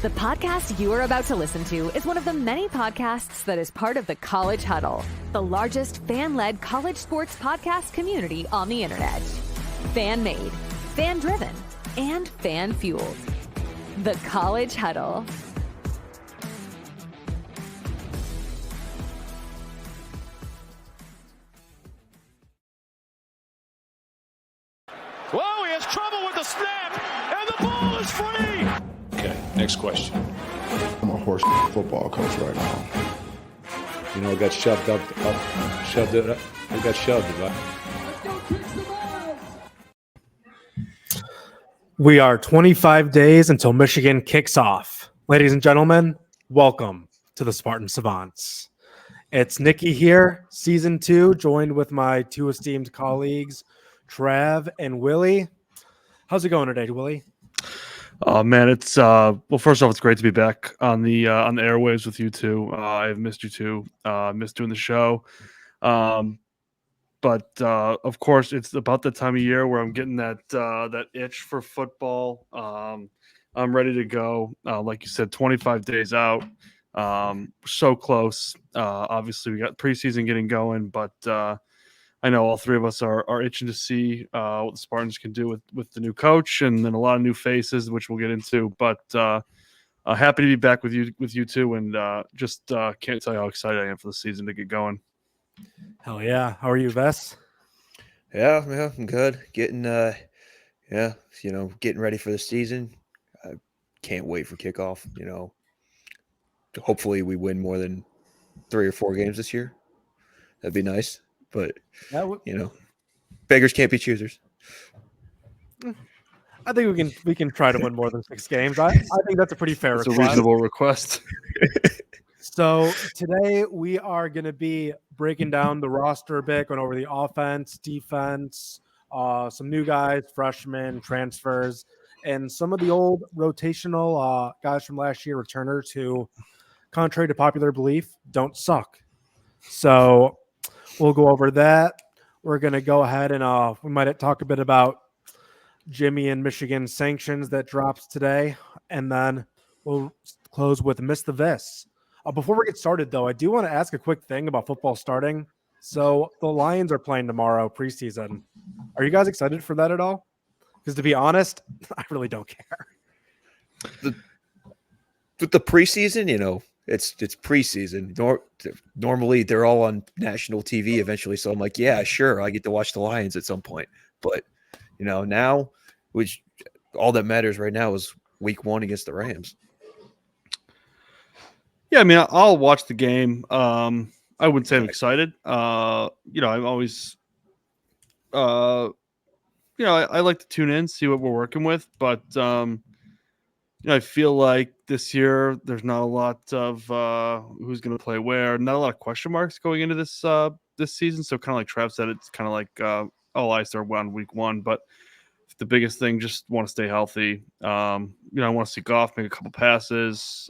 The podcast you are about to listen to is one of the many podcasts that is part of the College Huddle, the largest fan-led college sports podcast community on the internet. Fan-made, fan-driven, and fan-fueled. The College Huddle. Whoa, he has trouble with the snap, and the ball is free! Okay, next question. I'm a horse football coach right now. You know, I got shoved up. I got shoved. We are 25 days until Michigan kicks off. Ladies and gentlemen, welcome to the Spartan Savants. It's Nicky here, season 2, joined with my two esteemed colleagues, Trav and Willie. How's it going today, Willie? Oh man, it's well. First off, it's great to be back on the airwaves with you two. I've missed you two. Missed doing the show. But of course, it's about the time of year where I'm getting that itch for football. I'm ready to go. Like you said, 25 days out. So close. Obviously, we got preseason getting going, but I know all three of us are itching to see what the Spartans can do with the new coach and then a lot of new faces, which we'll get into. But happy to be back with you two, and just can't tell you how excited I am for the season to get going. Hell yeah! How are you, Vess? Yeah, I'm good. Getting getting ready for the season. I can't wait for kickoff. Hopefully we win more than 3 or 4 games this year. That'd be nice. But, beggars can't be choosers. I think we can try to win more than 6 games. I think that's a pretty fair request. It's a reasonable request. So today we are going to be breaking down the roster a bit, going over the offense, defense, some new guys, freshmen, transfers, and some of the old rotational guys from last year, returners who, contrary to popular belief, don't suck. So we'll go over that. We're going to go ahead and we might talk a bit about Jimmy and Michigan sanctions that drops today. And then we'll close with Miss the Vis. Before we get started, though, I do want to ask a quick thing about football starting. So the Lions are playing tomorrow, preseason. Are you guys excited for that at all? Because to be honest, I really don't care. With the preseason, it's preseason. Normally, they're all on national TV eventually. So I'm like, yeah, sure, I get to watch the Lions at some point. But now, which all that matters right now is week 1 against the Rams. Yeah, I mean, I'll watch the game. I wouldn't say I'm excited. I'm always, I like to tune in, see what we're working with, but I feel like this year there's not a lot of who's going to play where, not a lot of question marks going into this season. So kind of like Trav said, it's kind of like all eyes are on week 1, but the biggest thing, just want to stay healthy. I want to see Goff make a couple passes.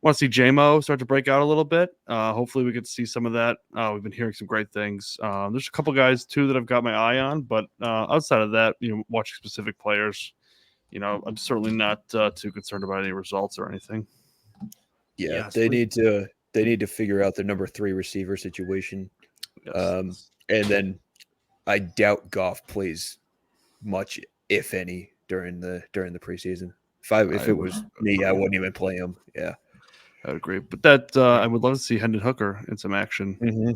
Want to see J-Mo start to break out a little bit. Hopefully we get to see some of that. We've been hearing some great things. There's a couple guys too that I've got my eye on, but outside of that, watching specific players, I'm certainly not too concerned about any results or anything. Yeah, they need to figure out the number 3 receiver situation. Yes. And then I doubt Goff plays much, if any, during the preseason. If it was me, I wouldn't even play him. Yeah. I would agree, but that I would love to see Hendon Hooker in some action. Mm-hmm.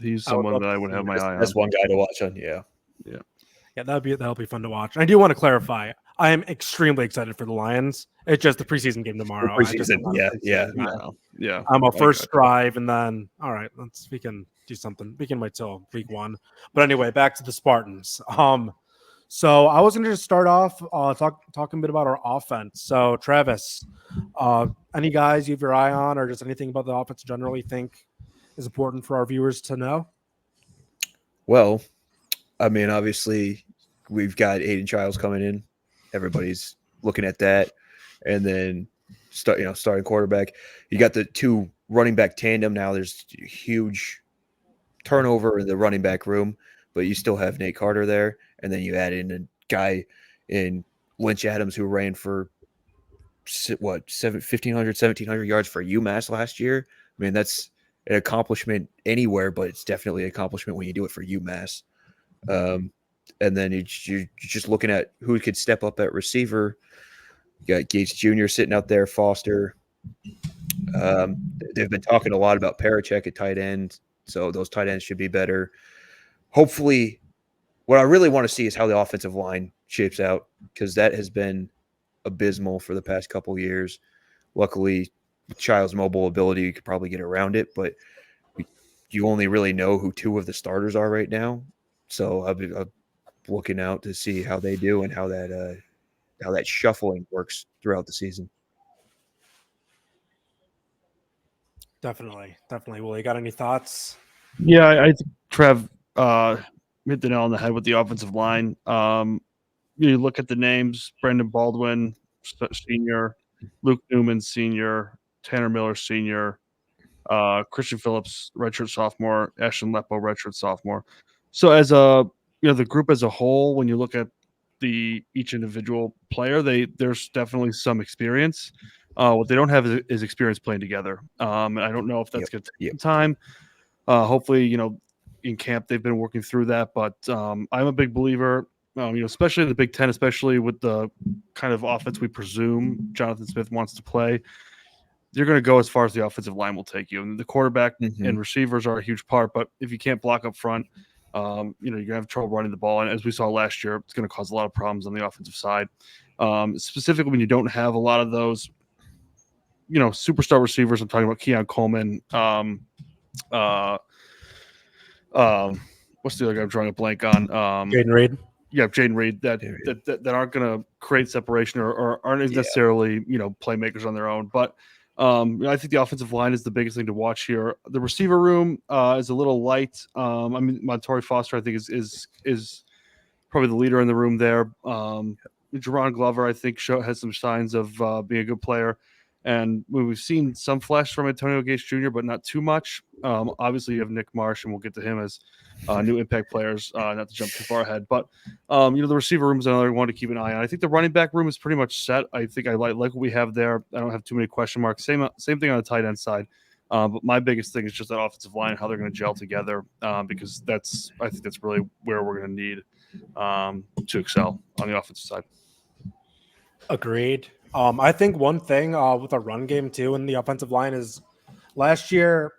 He's someone that I would have my eye on. That's one guy to watch on. Yeah. That'll be fun to watch. I do want to clarify. I am extremely excited for the Lions. It's just the preseason game tomorrow. Yeah. I'm a first drive, and then we can do something. We can wait till week 1. But anyway, back to the Spartans. So I was going to just start off talking a bit about our offense. So Travis, any guys you have your eye on, or just anything about the offense generally think is important for our viewers to know? Well, I mean, obviously we've got Aiden Childs coming in. Everybody's looking at that, and then starting quarterback. You got the 2 running back tandem now. There's huge turnover in the running back room, but you still have Nate Carter there. And then you add in a guy in Lynch Adams who ran for 1,500 yards for UMass last year. I mean, that's an accomplishment anywhere, but it's definitely an accomplishment when you do it for UMass. And then you're just looking at who could step up at receiver. You got Gates Jr. sitting out there, Foster. They've been talking a lot about Parachek at tight end, so those tight ends should be better. Hopefully, what I really want to see is how the offensive line shapes out, because that has been abysmal for the past couple of years. Luckily, with Child's mobile ability, you could probably get around it, but you only really know who two of the starters are right now. So I'll be looking out to see how they do and how that shuffling works throughout the season. Definitely. Will, you got any thoughts? Yeah, I think Trav hit the nail on the head with the offensive line. You look at the names: Brandon Baldwin, senior; Luke Newman, senior; Tanner Miller, senior; Christian Phillips, redshirt sophomore; Ashton Lepo, redshirt sophomore. So as the group as a whole, when you look at each individual player, there's definitely some experience. What they don't have is experience playing together. And I don't know if that's going to take some time. Hopefully, in camp they've been working through that. But I'm a big believer, especially in the Big Ten, especially with the kind of offense we presume Jonathan Smith wants to play. You're going to go as far as the offensive line will take you. And the quarterback and receivers are a huge part. But if you can't block up front, you're going to have trouble running the ball. And as we saw last year, it's going to cause a lot of problems on the offensive side. Specifically when you don't have a lot of those, superstar receivers. I'm talking about Keon Coleman. What's the other guy I'm drawing a blank on? Jaden Reed. Yeah, Jaden Reed. That aren't going to create separation or aren't necessarily playmakers on their own. But I think the offensive line is the biggest thing to watch here. The receiver room is a little light. Montori Foster, I think, is probably the leader in the room there. Jerron Glover, I think, has some signs of being a good player. And we've seen some flash from Antonio Gates Jr., but not too much. Obviously, you have Nick Marsh, and we'll get to him as new impact players, not to jump too far ahead. But, the receiver room is another one to keep an eye on. I think the running back room is pretty much set. I think I like what we have there. I don't have too many question marks. Same thing on the tight end side. But my biggest thing is just that offensive line, how they're going to gel together, because I think that's really where we're going to need to excel on the offensive side. Agreed. I think one thing with our run game too in the offensive line is last year,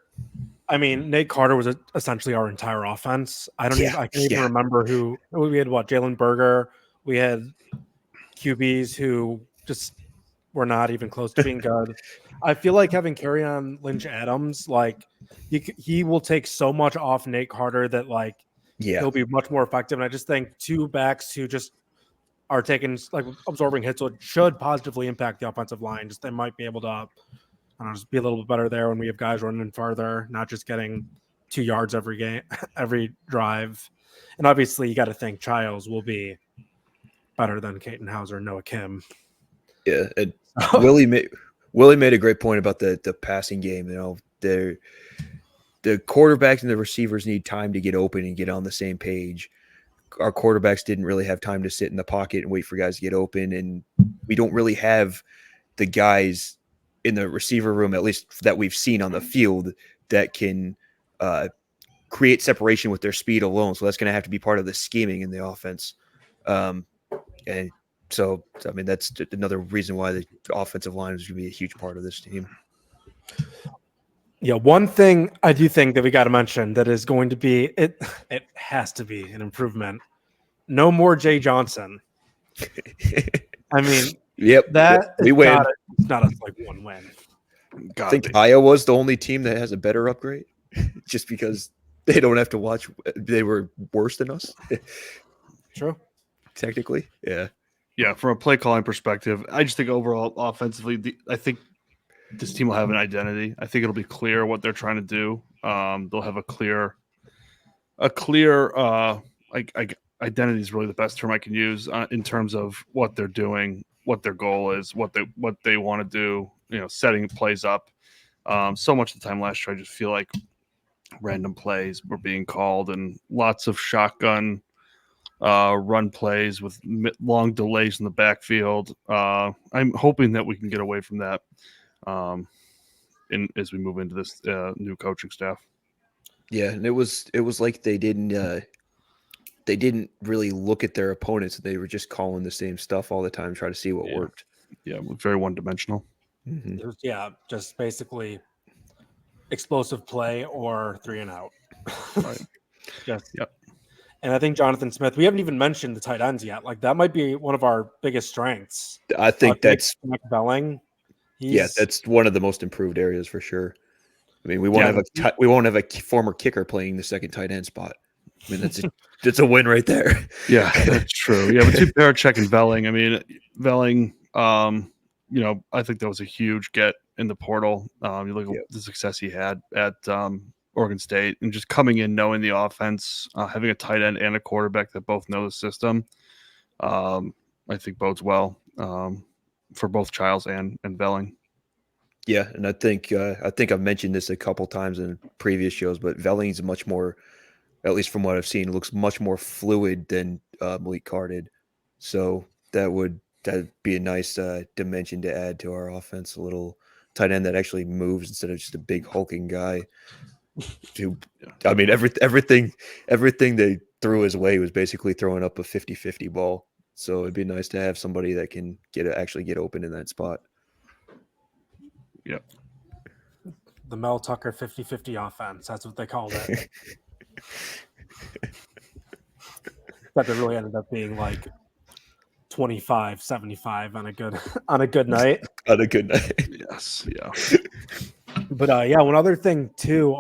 Nate Carter was essentially our entire offense. I can't even remember who we had. Jalen Berger. We had QBs who just were not even close to being good. I feel like having Kerryon Lynch Adams, he will take so much off Nate Carter that he'll be much more effective. And I just think two backs who just are taking absorbing hits, so it should positively impact the offensive line. Just they might be able to, just be a little bit better there when we have guys running farther, not just getting 2 yards every game, every drive. And obviously, you got to think Childs will be better than Caton Hauser and Noah Kim. Yeah, and Willie made a great point about the passing game. The quarterbacks and the receivers need time to get open and get on the same page. Our quarterbacks didn't really have time to sit in the pocket and wait for guys to get open. And we don't really have the guys in the receiver room, at least that we've seen on the field, that can create separation with their speed alone. So that's going to have to be part of the scheming in the offense. And so, that's another reason why the offensive line is going to be a huge part of this team. Yeah, one thing I do think that we got to mention that is going to be it has to be an improvement. No more Jay Johnson. Yep, we win. It's not one win. I think Iowa's the only team that has a better upgrade, just because they don't have to watch. They were worse than us. True. Technically, yeah. Yeah, from a play calling perspective, I just think overall offensively, I think this team will have an identity. I think it'll be clear what they're trying to do. They'll have a clear identity is really the best term I can use in terms of what they're doing, what their goal is, what they want to do. Setting plays up. So much of the time last year, I just feel like random plays were being called and lots of shotgun run plays with long delays in the backfield. I'm hoping that we can get away from that as we move into this new coaching staff. Yeah, and it was like they didn't really look at their opponents. They were just calling the same stuff all the time, try to see what worked. Yeah, very one-dimensional. Mm-hmm. It was, just basically explosive play or 3 and out. Right. Yep. And I think Jonathan Smith, we haven't even mentioned the tight ends yet. Like that might be one of our biggest strengths. I think that's Belling. That's one of the most improved areas for sure. I mean, we won't have a former kicker playing the second tight end spot. I mean, that's a win right there. Yeah, that's true. Yeah, between Parachek and Velling, I mean, Velling, I think that was a huge get in the portal. You look at the success he had at Oregon State, and just coming in, knowing the offense, having a tight end and a quarterback that both know the system, I think bodes well for both Childs and Velling. Yeah, and I think I've mentioned this a couple times in previous shows, but Velling's much more, at least from what I've seen, looks much more fluid than Malik Carr did. So that'd be a nice dimension to add to our offense. A little tight end that actually moves instead of just a big hulking guy. I mean, everything they threw his way was basically throwing up a 50-50 ball. So it'd be nice to have somebody that can actually get open in that spot. Yep. The Mel Tucker 50-50 offense. That's what they called it. But it really ended up being like 25-75 on a good night. On a good night. Yes. Yeah. But one other thing too,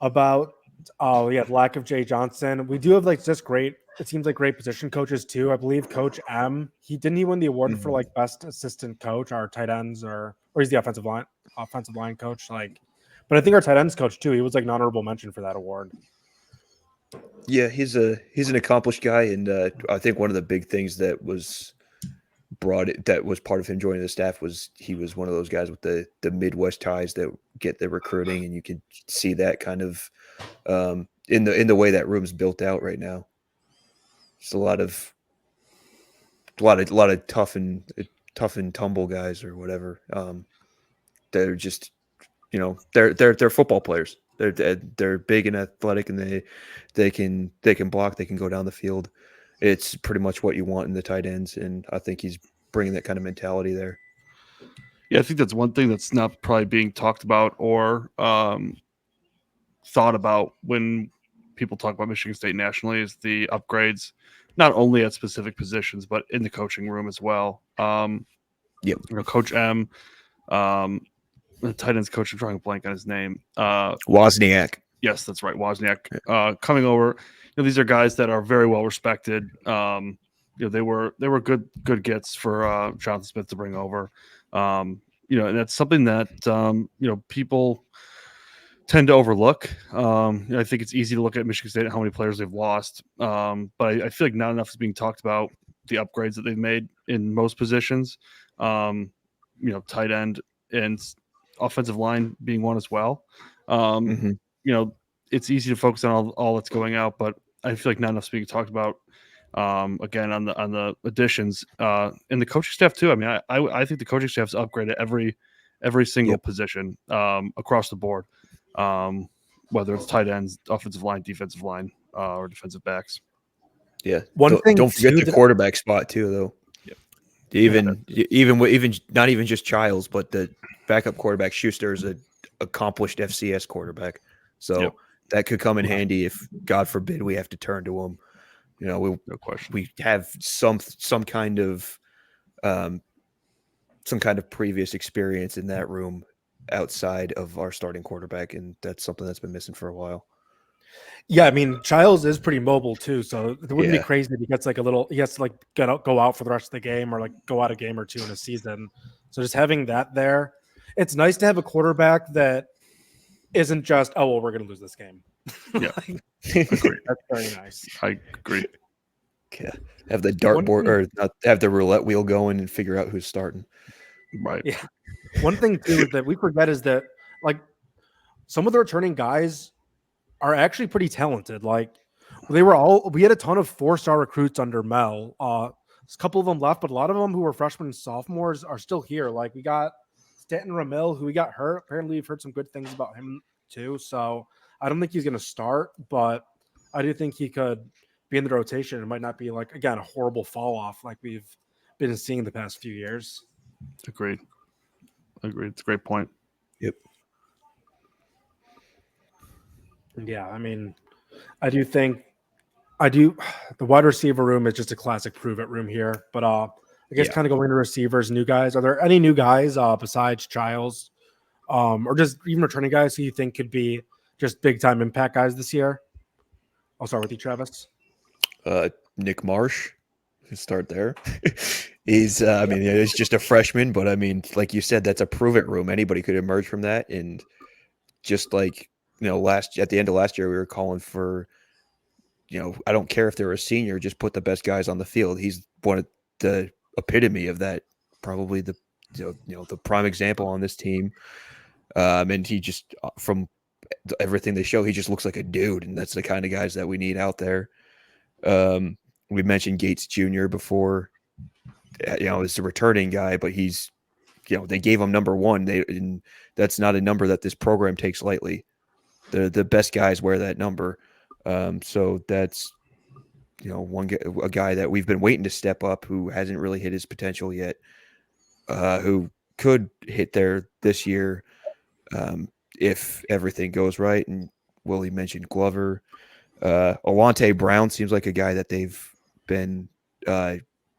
about the lack of Jay Johnson. We do have like just great. It seems like great position coaches too. I believe Coach M. He win the award for like best assistant coach, our tight ends, or he's the offensive line coach. Like, but I think our tight ends coach too. He was like an honorable mention for that award. Yeah, he's an accomplished guy, and I think one of the big things that was part of him joining the staff was he was one of those guys with the Midwest ties that get the recruiting, and you can see that kind of in the way that room's built out right now. It's a lot of tough and tumble guys or whatever. They're just they're football players. They're big and athletic, and they can block. They can go down the field. It's pretty much what you want in the tight ends, and I think he's bringing that kind of mentality there. Yeah, I think that's one thing that's not probably being talked about or thought about when people talk about Michigan State nationally is the upgrades, not only at specific positions, but in the coaching room as well. Coach M, the tight ends coach, I'm drawing a blank on his name. Wozniak. Yes, that's right. Wozniak coming over. These are guys that are very well respected. They were good gets for Jonathan Smith to bring over. And that's something that people tend to overlook. I think it's easy to look at Michigan State and how many players they've lost, but I feel like not enough is being talked about the upgrades that they've made in most positions. Tight end and offensive line being one as well. It's easy to focus on all that's going out, but I feel like not enough is being talked about. Again, on the additions and the coaching staff too. I mean, I think the coaching staff's upgraded every single position across the board, whether it's tight ends, offensive line, defensive line, or defensive backs. Yeah, don't forget the quarterback spot too, though. Even not even just Childs, but the backup quarterback Schuster is an accomplished FCS quarterback, so that could come in handy if, God forbid, we have to turn to him. No question. We have some kind of previous experience in that room outside of our starting quarterback, and that's something that's been missing for a while. Yeah, I mean, Childs is pretty mobile too, so it wouldn't be crazy if he gets he has to like go out for the rest of the game or like go out a game or two in a season. So just having that there, it's nice to have a quarterback that isn't just, we're going to lose this game. Yeah, agree. That's very nice. I agree. Yeah, have the dartboard or not have the roulette wheel going and figure out who's starting. Right. Yeah. One thing too that we forget is that like some of the returning guys are actually pretty talented. Like we had a ton of 4-star recruits under Mel. A couple of them left, but a lot of them who were freshmen and sophomores are still here. Like we got Stanton Ramil, who we got hurt. Apparently, we've heard some good things about him too. So I don't think he's going to start, but I do think he could be in the rotation. It might not be like, again, a horrible fall off like we've been seeing the past few years. Agreed. It's a great point. Yep. Yeah, I mean, the wide receiver room is just a classic prove it room here. But I guess kind of going to receivers, new guys. Are there any new guys besides Childs, or just even returning guys who you think could be just big time impact guys this year? I'll start with you, Travis. Nick Marsh, can start there. He's he's just a freshman, but I mean, like you said, that's a prove it room. Anybody could emerge from that, and just like at the end of last year, we were calling for, I don't care if they're a senior, just put the best guys on the field. He's one of the epitome of that, probably the the prime example on this team. And he just, from everything they show, he just looks like a dude, and that's the kind of guys that we need out there. We mentioned Gates Jr. before, as a returning guy, but he's, they gave him number 1. And that's not a number that this program takes lightly. The best guys wear that number. So that's, a guy that we've been waiting to step up, who hasn't really hit his potential yet, who could hit there this year if everything goes right. And Willie mentioned Glover. Alante Brown seems like a guy that they've been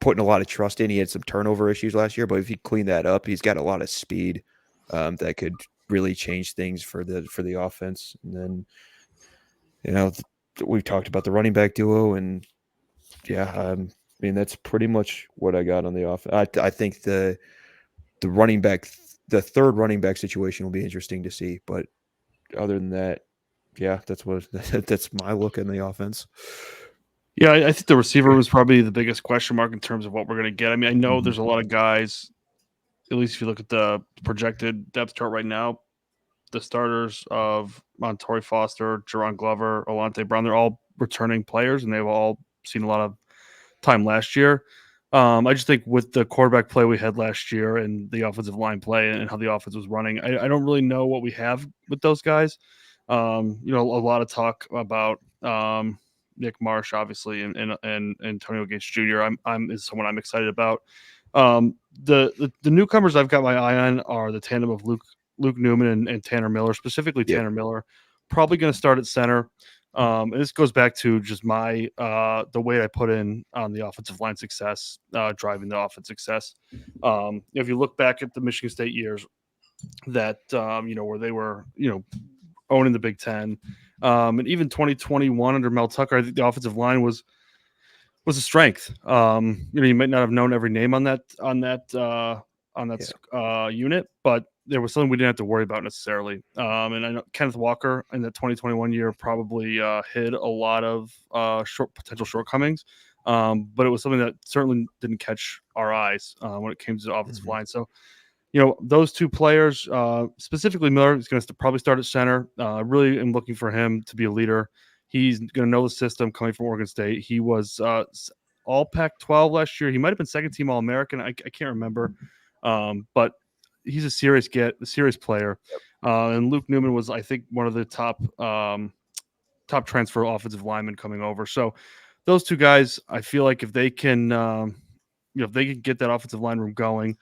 putting a lot of trust in. He had some turnover issues last year, but if he cleaned that up, he's got a lot of speed that could really change things for the offense. And then, we've talked about the running back duo, and that's pretty much what I got on the offense. I think the running back, the third running back situation will be interesting to see, but other than that, that's my look in the offense. Yeah, I think the receiver was probably the biggest question mark in terms of what we're going to get. I mean, I know there's a lot of guys, at least if you look at the projected depth chart right now, the starters of Montori Foster, Jerron Glover, Alante Brown, they're all returning players, and they've all seen a lot of time last year. I just think with the quarterback play we had last year and the offensive line play and how the offense was running, I don't really know what we have with those guys. A lot of talk about Nick Marsh, obviously, and Antonio Gates Jr. is someone I'm excited about. The newcomers I've got my eye on are the tandem of Luke Newman and Tanner Miller, specifically Tanner Miller, probably going to start at center. And this goes back to just my the weight I put in on the offensive line success, driving the offense success. If you look back at the Michigan State years, that where they were owning the Big Ten, and even 2021 under Mel Tucker, I think the offensive line was a strength. You might not have known every name on that unit, but there was something we didn't have to worry about necessarily. And I know Kenneth Walker in that 2021 year probably hid a lot of potential shortcomings, but it was something that certainly didn't catch our eyes when it came to the offensive line. So, those two players, specifically Miller, is going to probably start at center. Really am looking for him to be a leader. He's going to know the system coming from Oregon State. He was all Pac-12 last year. He might have been second team All-American. I can't remember. But he's a serious player. And Luke Newman was, I think, one of the top transfer offensive linemen coming over. So those two guys, I feel like if they can, if they can get that offensive line room going,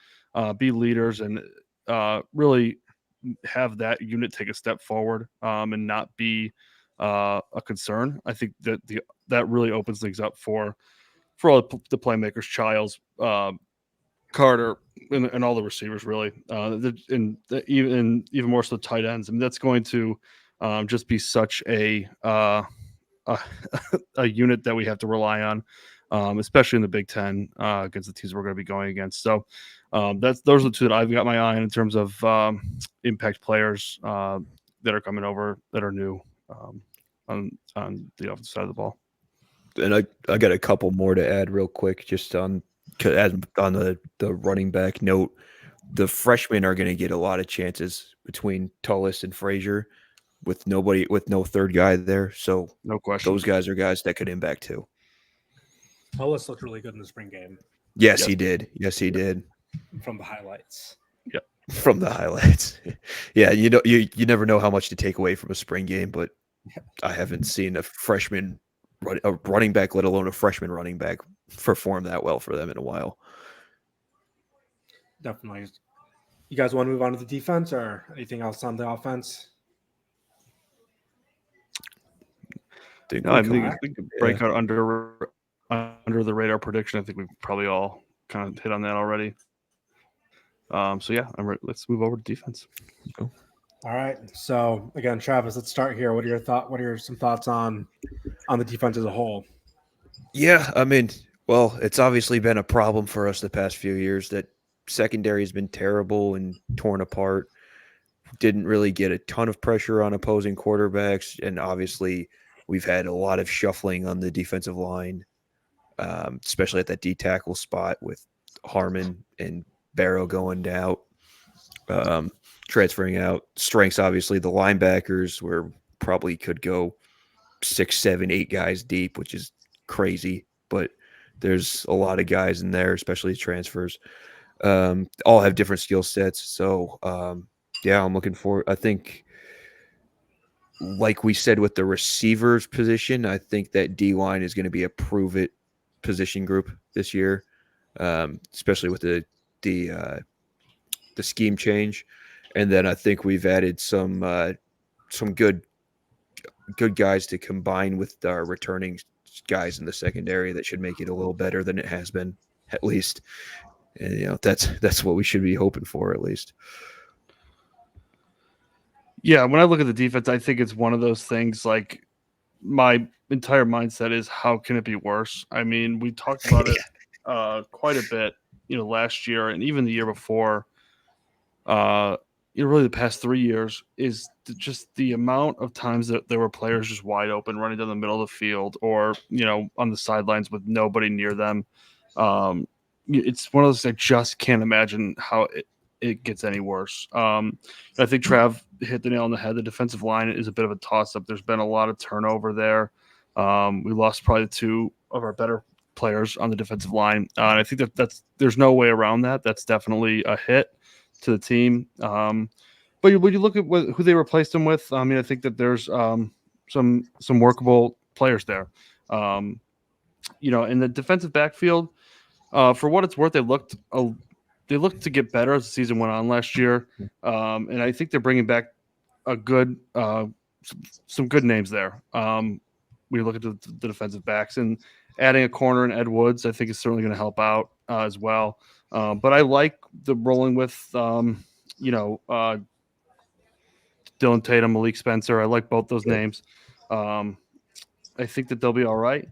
be leaders, and really have that unit take a step forward and not be a concern, I think that really opens things up for all the playmakers, Childs, Carter, and all the receivers, really, and even more so tight ends. I mean, that's going to just be such a unit that we have to rely on, especially in the Big Ten against the teams we're going to be going against. So those are the two that I've got my eye on in terms of impact players that are coming over that are new on the offensive side of the ball. And I got a couple more to add real quick, just on the running back note. The freshmen are going to get a lot of chances between Tullis and Frazier. with no third guy there. So No question. those guys are guys that could impact too. Hollis looked really good in the spring game Yes, Yep. he did. Yes, he did. from the highlights. From the highlights. Yeah, you never know how much to take away from a spring game, but I haven't seen a running back, let alone a freshman running back, perform that well for them in a while. Definitely. You guys want to move on to the defense or anything else on the offense? No, I think breakout under the radar prediction. I think we've probably all kind of hit on that already. So yeah, let's move over to defense. All right. So again, Travis, let's start here. What are some thoughts on the defense as a whole? Yeah, I mean, well, it's obviously been a problem for us the past few years that secondary has been terrible and torn apart. Didn't really get a ton of pressure on opposing quarterbacks, and obviously we've had a lot of shuffling on the defensive line, especially at that D tackle spot with Harmon and Barrow going out, transferring out. Strengths, obviously, the linebackers where probably could go 6, 7, 8 guys deep, which is crazy, but there's a lot of guys in there, especially transfers. All have different skill sets. So, yeah, I'm looking forward. I think, like we said with the receivers position, I think that D-line is going to be a prove-it position group this year, especially with the scheme change. And then I think we've added some good guys to combine with our returning guys in the secondary that should make it a little better than it has been, at least. And that's what we should be hoping for, at least. Yeah, when I look at the defense, I think it's one of those things. Like, my entire mindset is, how can it be worse? I mean, we talked about it quite a bit, last year and even the year before. Really the past 3 years is just the amount of times that there were players just wide open running down the middle of the field or, on the sidelines with nobody near them. It's one of those, I just can't imagine how it gets any worse. I think Trav hit the nail on the head. The defensive line is a bit of a toss-up. There's been a lot of turnover there. We lost probably 2 of our better players on the defensive line. And I think there's no way around that. That's definitely a hit to the team. But when you look at who they replaced them with, I mean, I think that there's some workable players there. In the defensive backfield, for what it's worth, they looked to get better as the season went on last year. And I think they're bringing back some good names there. We look at the defensive backs, and adding a corner in Ed Woods, I think, is certainly going to help out as well. But I like the rolling with, Dylan Tatum, Malik Spencer. I like both those names. I think that they'll be all right.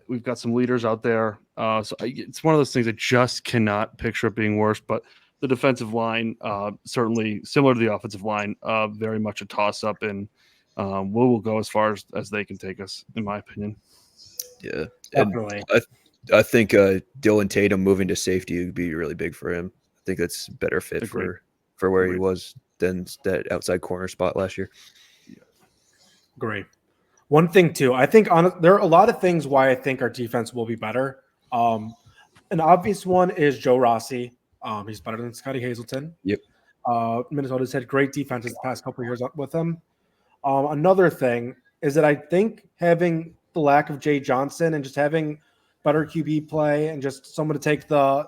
We've got some leaders out there. It's one of those things I just cannot picture it being worse. But the defensive line, certainly similar to the offensive line, very much a toss-up, and we'll go as far as they can take us, in my opinion. Yeah, Definitely. I think Dylan Tatum moving to safety would be really big for him. I think that's a better fit for where he was than that outside corner spot last year. Great. One thing too, I think there are a lot of things why I think our defense will be better. An obvious one is Joe Rossi. He's better than Scotty Hazelton. Yep. Minnesota's had great defenses the past couple of years with him. Another thing is that I think having the lack of Jay Johnson and just having better QB play and just someone to take the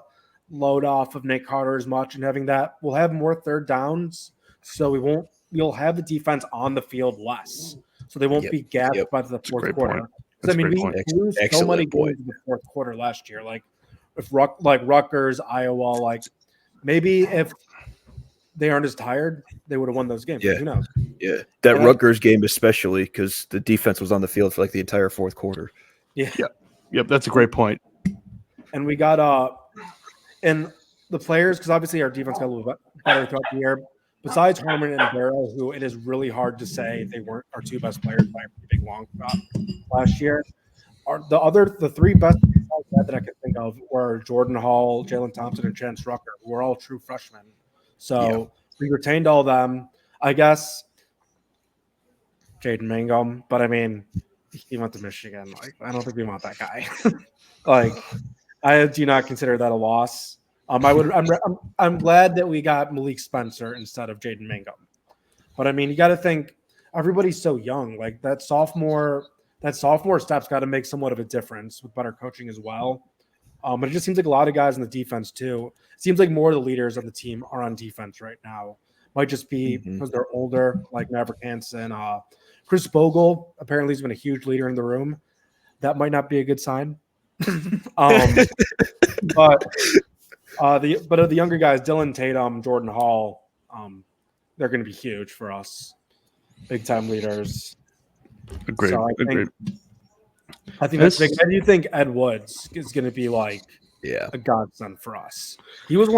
load off of Nick Carter as much, and having that, we'll have more third downs, so we'll have the defense on the field less, so they won't be gassed by the fourth quarter. Because I mean, we lose so many games in the fourth quarter last year. Like if Rutgers, Iowa, like maybe if they aren't as tired, they would have won those games. Yeah. Who knows? Yeah, that Rutgers game especially, because the defense was on the field for like the entire fourth quarter. Yeah. Yep, that's a great point. And we got and the players, because obviously our defense got a little bit better throughout the year. Besides Harmon and Barrow, who it is really hard to say they weren't our 2 best players by a pretty big long shot last year. The 3 best that I can think of were Jordan Hall, Jalen Thompson, and Chance Rucker, who were all true freshmen. So we retained all of them. I guess Jaden Mangum, but I mean, he went to Michigan. Like, I don't think we want that guy. Like, I do not consider that a loss. I'm glad that we got Malik Spencer instead of Jaden Mangum. But I mean, you got to think everybody's so young. Like that sophomore step's got to make somewhat of a difference with better coaching as well. But it just seems like a lot of guys in the defense too. It seems like more of the leaders of the team are on defense right now. Might just be because they're older, like Maverick Hansen. Chris Bogle apparently has been a huge leader in the room. That might not be a good sign. But of the younger guys, Dylan Tatum, Jordan Hall, they're going to be huge for us. Big time leaders. Agreed. So Agreed. I think that's big. I do think Ed Woods is going to be like a godsend for us. He was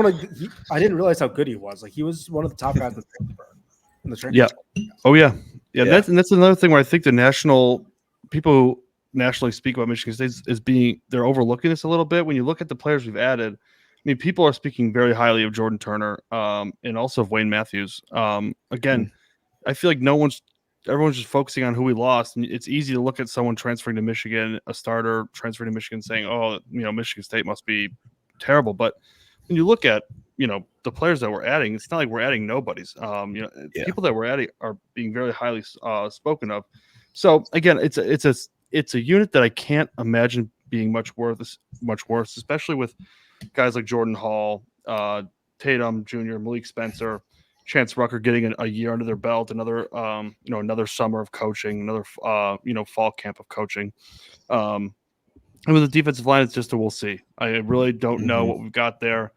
I didn't realize how good he was. Like he was one of the top guys in the transfer. Yeah. Oh yeah. Yeah. That's another thing where I think the people who nationally speak about Michigan State they're overlooking this a little bit. When you look at the players we've added, I mean, people are speaking very highly of Jordan Turner, and also of Wayne Matthews. Again, I feel like everyone's just focusing on who we lost, and it's easy to look at someone transferring to Michigan, a starter transferring to Michigan, saying, "Oh, Michigan State must be terrible." But when you look at the players that we're adding, it's not like we're adding nobodies. People that we're adding are being very highly spoken of. So again, it's a unit that I can't imagine being much worse, especially with guys like Jordan Hall, Tatum Jr., Malik Spencer, Chance Rucker getting a year under their belt, another summer of coaching, another fall camp of coaching. And with the defensive line, it's just we'll see. I really don't know what we've got there.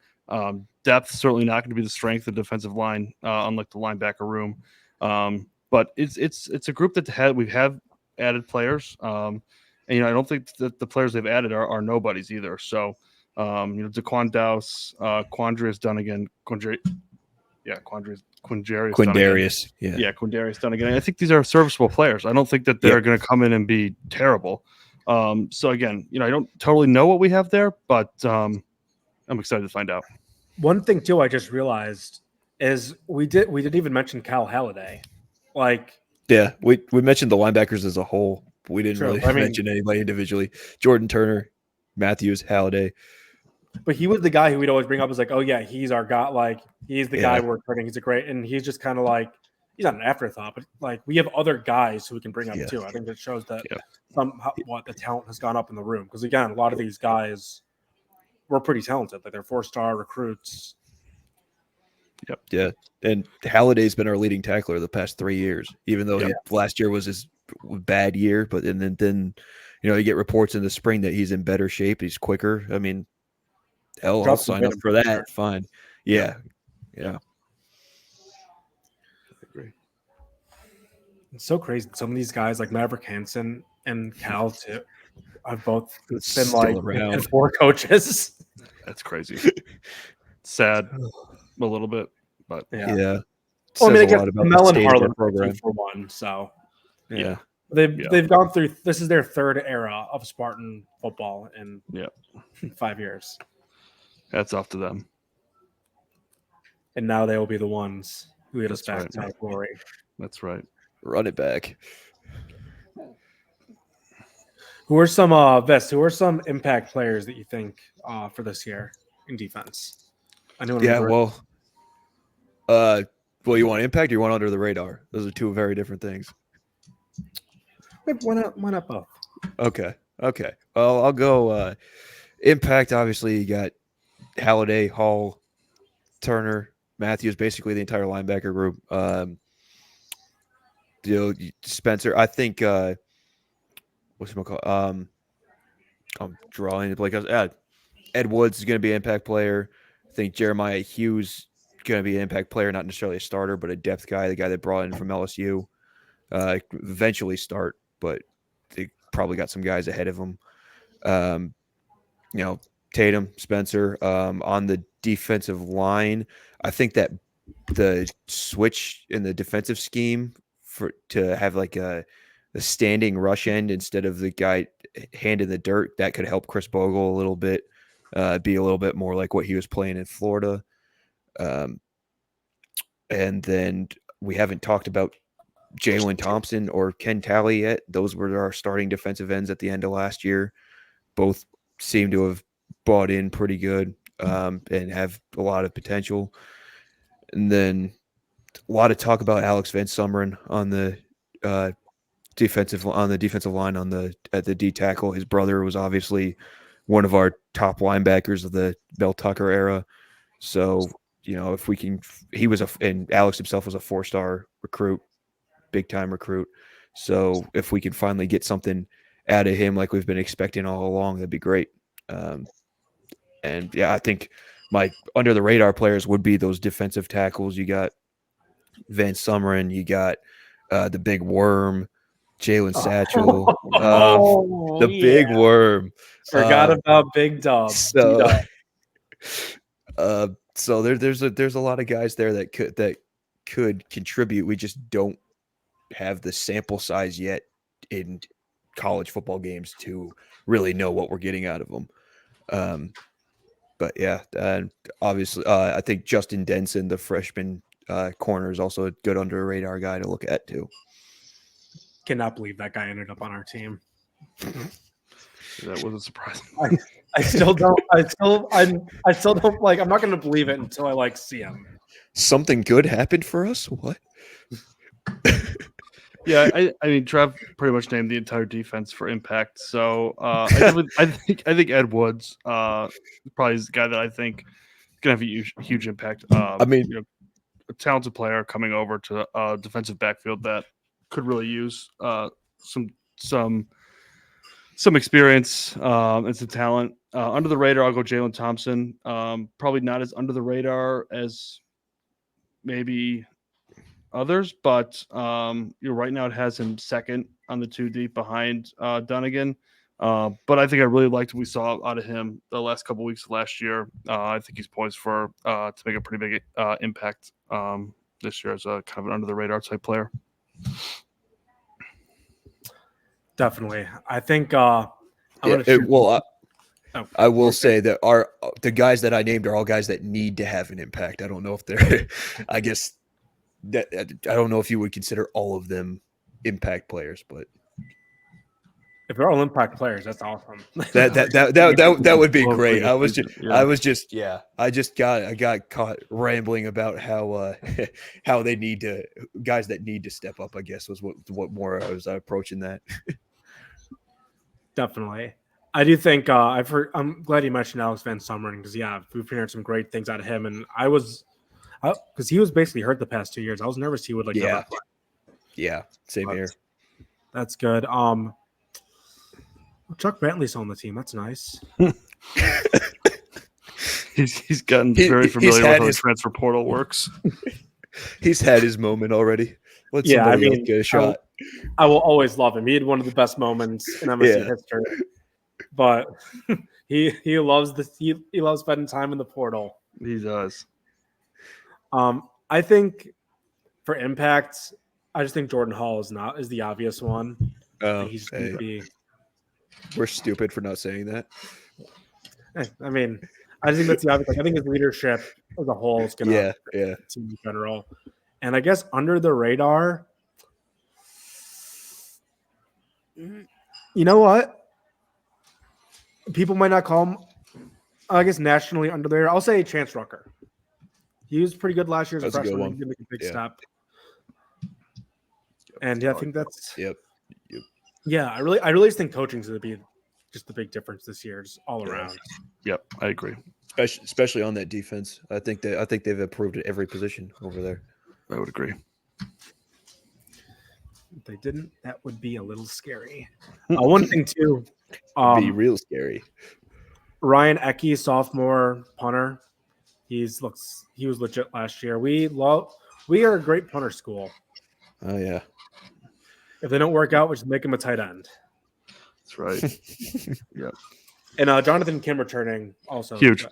Depth certainly not going to be the strength of the defensive line, unlike the linebacker room. But it's a group that we have added players, and I don't think that the players they've added are nobodies either. So Daquan Dowse, Quandarius Dunnigan, Quindarius. Quindarius Dunnigan. I think these are serviceable players. I don't think that they're going to come in and be terrible. So again, I don't totally know what we have there, but I'm excited to find out. One thing too, I just realized is we didn't even mention Cal Halliday. We mentioned the linebackers as a whole. But we didn't really mention anybody individually. Jordan Turner, Matthews, Halliday. But he was the guy who we'd always bring up as like, oh yeah, he's our guy. Like he's the guy we're recruiting. He's and he's just kind of like he's not an afterthought, but like we have other guys who we can bring up too. I think that shows that what the talent has gone up in the room. Because again, a lot of these guys were pretty talented. Like they're 4-star recruits. Yep. Yeah. And Halliday's been our leading tackler the past 3 years, even though last year was his bad year. But then you get reports in the spring that he's in better shape. He's quicker. I mean, I'll sign up for that. Sure. Fine. Yeah. I agree. It's so crazy. Some of these guys like Maverick Hansen and Cal too have both been like around 4 coaches. That's crazy. Sad a little bit, but yeah. Well, I mean, I guess Mel and Harlan program for one. So they've gone through. This is their 3rd era of Spartan football in 5 years. Hats off to them. And now they will be the ones who get us back to our glory. That's right. Run it back. Who are some Who are some impact players that you think for this year in defense? Well, you want impact or you want under the radar? Those are 2 very different things. Why not both? Okay. Well, I'll go impact. Obviously, you got Halliday, Hall, Turner, Matthews, basically the entire linebacker group. Spencer, I think. What's it called? I'm drawing it like Ed Woods is going to be an impact player. I think Jeremiah Hughes is going to be an impact player, not necessarily a starter, but a depth guy, the guy they brought in from LSU. Eventually start, but they probably got some guys ahead of him. Tatum, Spencer. On the defensive line, I think that the switch in the defensive scheme to have like a standing rush end instead of the guy hand in the dirt, that could help Chris Bogle a little bit, be a little bit more like what he was playing in Florida. And then we haven't talked about Jalen Thompson or Ken Talley yet. Those were our starting defensive ends at the end of last year. Both seem to have bought in pretty good and have a lot of potential. And then a lot of talk about Alex Van Summeren on the defensive line at the D tackle. His brother was obviously one of our top linebackers of the Mel Tucker era. So, if we can, and Alex himself was a 4-star recruit, big time recruit. So if we can finally get something out of him like we've been expecting all along, that'd be great. And yeah, I think my under the radar players would be those defensive tackles. You got Van Summeren, you got the big worm, Jalen Satchel, big worm. Forgot about Big Dub. So there's a lot of guys there that could contribute. We just don't have the sample size yet in college football games to really know what we're getting out of them. But yeah, and obviously, I think Justin Denson, the freshman corner, is also a good under the radar guy to look at too. Cannot believe that guy ended up on our team. That wasn't surprising. I still don't. I still don't like. I'm not going to believe it until I see him. Something good happened for us. What? Yeah, I mean, Trav pretty much named the entire defense for impact. So I think Ed Woods probably is the guy that I think is gonna have a huge impact. I mean, a talented player coming over to defensive backfield that could really use some experience and some talent. Under the radar, I'll go Jalen Thompson. Probably not as under the radar as maybe others, but right now it has him second on the 2 deep behind Dunnigan. But I think I really liked what we saw out of him the last couple weeks of last year. I think he's poised for to make a pretty big impact this year as a kind of an under the radar type player. Definitely, I think. I will say that the guys that I named are all guys that need to have an impact. I don't know if they're. I guess that I don't know if you would consider all of them impact players, but if they're all impact players, that's awesome. that would be great. I got caught rambling about how they need to guys that need to step up. I guess was what more I was approaching that. Definitely. I do think I'm glad you mentioned Alex Van Summeren because we've heard some great things out of him, and because he was basically hurt the past 2 years. I was nervous he would never play. Yeah, same here. That's good. Chuck Brantley's on the team. That's nice. He's gotten very familiar with how the transfer portal works. He's had his moment already. Let somebody else get a shot. I will always love him. He had one of the best moments in MSU history. But he loves he loves spending time in the portal. He does. I think for impact, I just think Jordan Hall is the obvious one. He's going to be. We're stupid for not saying that. I mean, I think that's the obvious. I think his leadership as a whole is going to team in general. And I guess under the radar, you know what? People might not call him, I guess, nationally under the radar. I'll say Chance Rucker. He was pretty good last year as a freshman. He did make a big step. And I think that's Yeah, I really think coaching is going to be just the big difference this year, just all around. Yep, I agree. Especially on that defense. I think they've improved at every position over there. I would agree. If they didn't, that would be a little scary. One thing too, be real scary. Ryan Ecke, sophomore punter. He was legit last year. We are a great punter school. Oh yeah. If they don't work out, we just make him a tight end. That's right. Yeah. And Jonathan Kim returning also. Huge.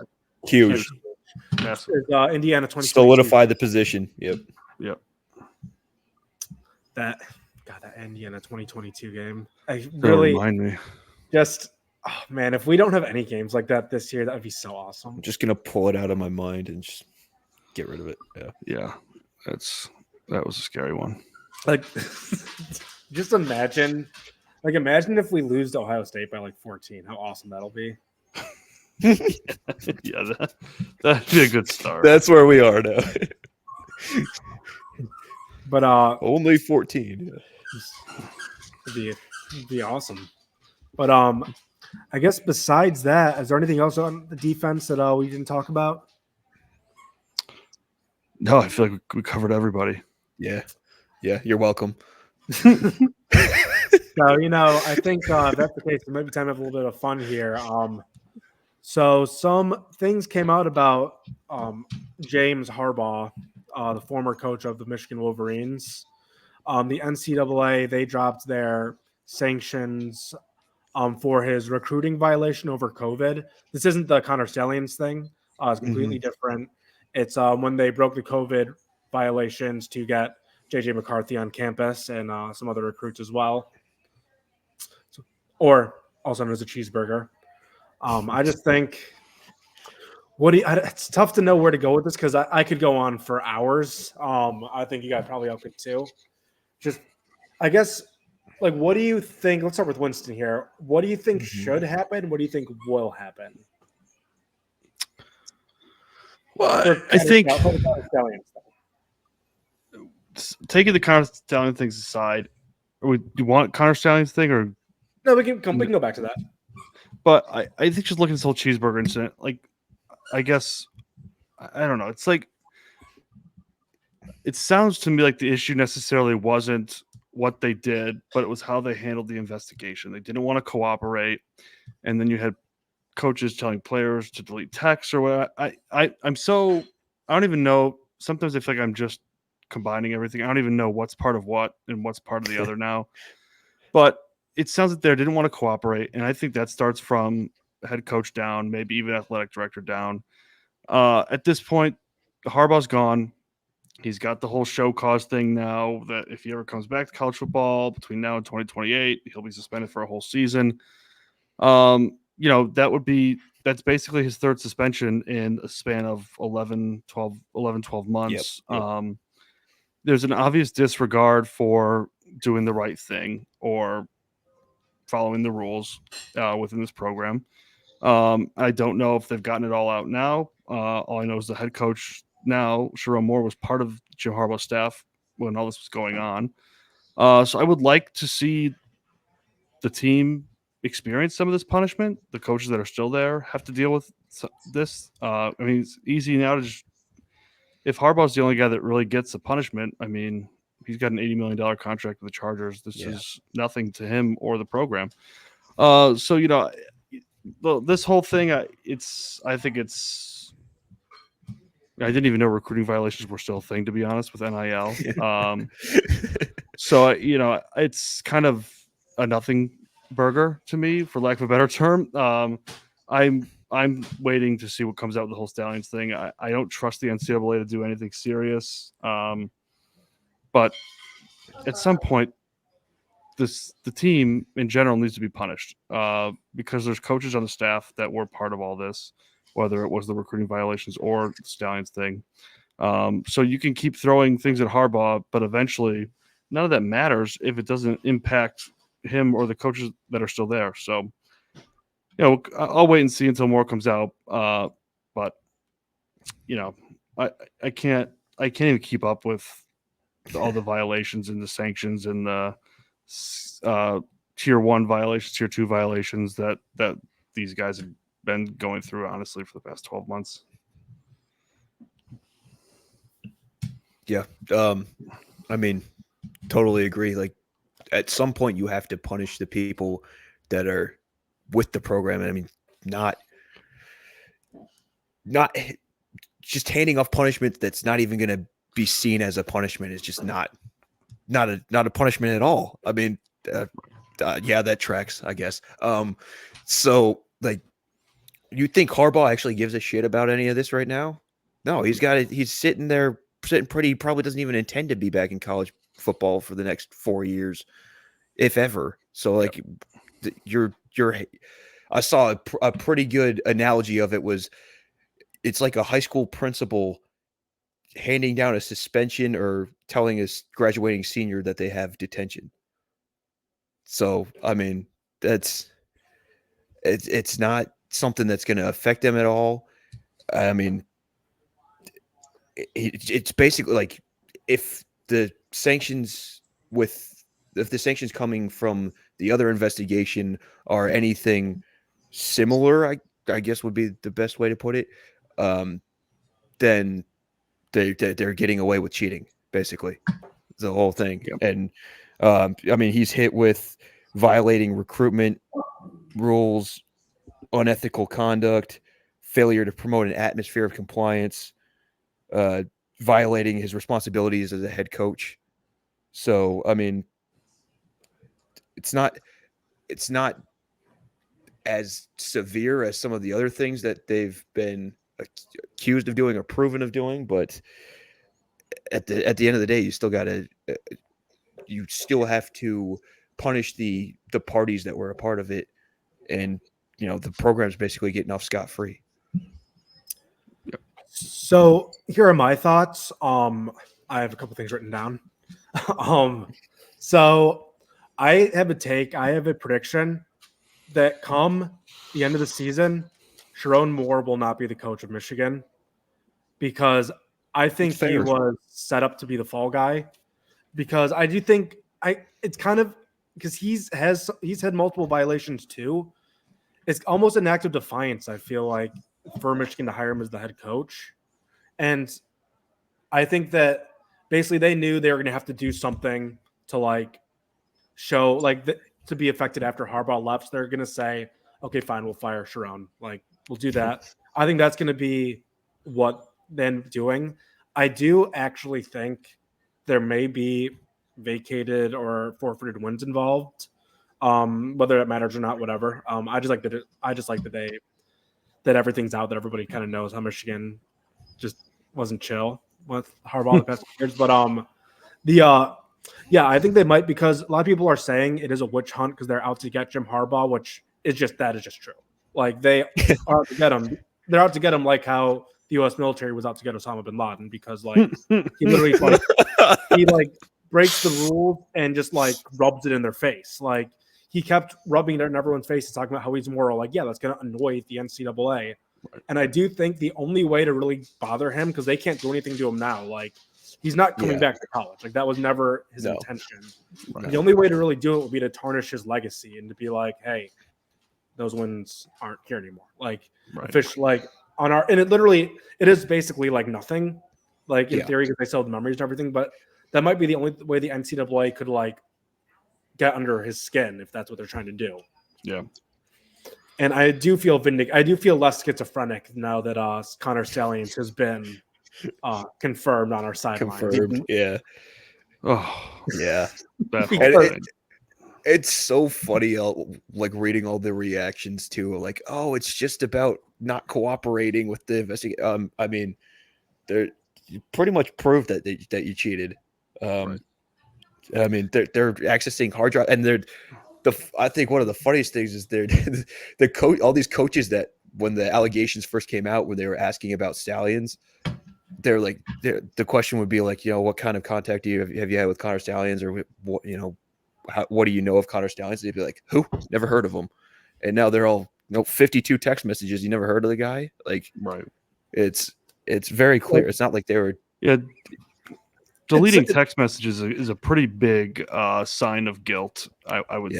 Massive. Indiana 2022. Solidify the position. Yep. That Indiana 2022 game. I really remind me. Just man, if we don't have any games like that this year, that would be so awesome. I'm just gonna pull it out of my mind and just get rid of it. Yeah. That was a scary one. Like, just imagine if we lose to Ohio State by like 14. How awesome that'll be. Yeah, that'd be a good start. That's where we are now. But Only 14. it'd be awesome. But I guess besides that, is there anything else on the defense that we didn't talk about? No, I feel like we covered everybody. Yeah, you're welcome. So, I think if that's the case, it might be time to have a little bit of fun here. So some things came out about James Harbaugh, the former coach of the Michigan Wolverines. The NCAA, they dropped their sanctions for his recruiting violation over COVID. This isn't the Connor Stallions thing. It's completely different. It's when they broke the COVID violations to get J.J. McCarthy on campus and some other recruits as well. Or also known as a cheeseburger. I just think it's tough to know where to go with this because I could go on for hours. I think you guys probably all could too. Just, I guess, like, what do you think? Let's start with Winston here. What do you think should happen? What do you think will happen? Well, I think taking the Connor Stallions things aside, do you want Connor Stallions thing or no? We can go back to that. But I think just looking at this whole cheeseburger incident, like, I guess, I don't know. It's like, it sounds to me like the issue necessarily wasn't what they did, but it was how they handled the investigation. They didn't want to cooperate. And then you had coaches telling players to delete texts or what. I don't even know. Sometimes I feel like I'm just combining everything. I don't even know what's part of what and what's part of the other now. But it sounds like they didn't want to cooperate, and I think that starts from head coach down, maybe even athletic director down. At this point, Harbaugh's gone. He's got the whole show cause thing now that if he ever comes back to college football between now and 2028, he'll be suspended for a whole season. That's basically his third suspension in a span of 12 months. Yep. There's an obvious disregard for doing the right thing or following the rules within this program. I don't know if they've gotten it all out now. All I know is the head coach now, Sherrone Moore, was part of Jim Harbaugh's staff when all this was going on. So I would like to see the team experience some of this punishment. The coaches that are still there have to deal with this. I mean, it's easy now to just, if Harbaugh's the only guy that really gets the punishment, I mean, he's got an $80 million contract with the Chargers. This is nothing to him or the program. So, this whole thing, I didn't even know recruiting violations were still a thing, to be honest, with NIL. So, it's kind of a nothing burger to me, for lack of a better term. I'm waiting to see what comes out with the whole Stallions thing. I don't trust the NCAA to do anything serious. But at some point, the team in general needs to be punished because there's coaches on the staff that were part of all this, whether it was the recruiting violations or the Stallions thing. So you can keep throwing things at Harbaugh, but eventually none of that matters if it doesn't impact him or the coaches that are still there. So, I'll wait and see until more comes out. But I can't even keep up with all the violations and the sanctions and the tier 1 violations, tier 2 violations that these guys have been going through, honestly, for the past 12 months. Yeah. I mean, totally agree. Like, at some point you have to punish the people that are with the program. And I mean, not just handing off punishment that's not even going to be seen as a punishment is just not a punishment at all. I mean, yeah, that tracks, I guess. So, like, you think Harbaugh actually gives a shit about any of this right now? No, he's sitting pretty, probably doesn't even intend to be back in college football for the next 4 years, if ever. So, like, I saw a pretty good analogy of it was, it's like a high school principal handing down a suspension or telling a graduating senior that they have detention. So, I mean, it's not something that's going to affect them at all. I mean, it's basically like if the sanctions coming from the other investigation are anything similar, I guess would be the best way to put it, then they're getting away with cheating, basically, the whole thing. Yep. And I mean, he's hit with violating recruitment rules, unethical conduct, failure to promote an atmosphere of compliance, violating his responsibilities as a head coach. So, I mean, it's not as severe as some of the other things that they've been accused of doing or proven of doing, but at the end of the day, you still have to punish the parties that were a part of it, and the program's basically getting off scot-free. So here are my thoughts. I have a couple things written down. So I have a prediction that come the end of the season, Sharon Moore will not be the coach of Michigan, because I think he was set up to be the fall guy. Because I do think it's kind of because he's had multiple violations too. It's almost an act of defiance, I feel like, for Michigan to hire him as the head coach. And I think that basically they knew they were going to have to do something to show to be affected after Harbaugh left. So they're going to say, okay, fine, we'll fire Sharon. We'll do that. I think that's going to be what they're doing. I do actually think there may be vacated or forfeited wins involved. Whether it matters or not, whatever. I just like that everything's out, that everybody kind of knows how Michigan just wasn't chill with Harbaugh the past years. But I think they might, because a lot of people are saying it is a witch hunt because they're out to get Jim Harbaugh, which is just true. They are out to get him. They're out to get him like how the U.S. military was out to get Osama bin Laden, because he literally breaks the rules and just rubs it in their face. He kept rubbing it in everyone's face and talking about how he's moral. That's going to annoy the NCAA. Right. And I do think the only way to really bother him, because they can't do anything to him now, he's not coming back to college. That was never his intention. Right. The only way to really do it would be to tarnish his legacy and to be like, hey, those wins aren't here anymore. And it is basically nothing. In theory, because they sell the memories and everything, but that might be the only way the NCAA could get under his skin, if that's what they're trying to do. Yeah. And I do feel less schizophrenic now that Connor Stalions has been confirmed on our sideline. Confirmed, yeah. Oh, yeah. It's so funny, reading all the reactions to it's just about not cooperating with the investigation. I mean, you pretty much proved that you cheated. Right. I mean, they're accessing hard drive, and I think one of the funniest things is all these coaches that when the allegations first came out, when they were asking about Stalions, the question would be what kind of contact have you had with Connor Stalions, or what do you know of Connor Stalions? They'd be like, who? Never heard of him. And now they're all 52 text messages. You never heard of the guy? Right. It's very clear. It's not like they were. Yeah. Deleting text messages is a pretty big sign of guilt. I would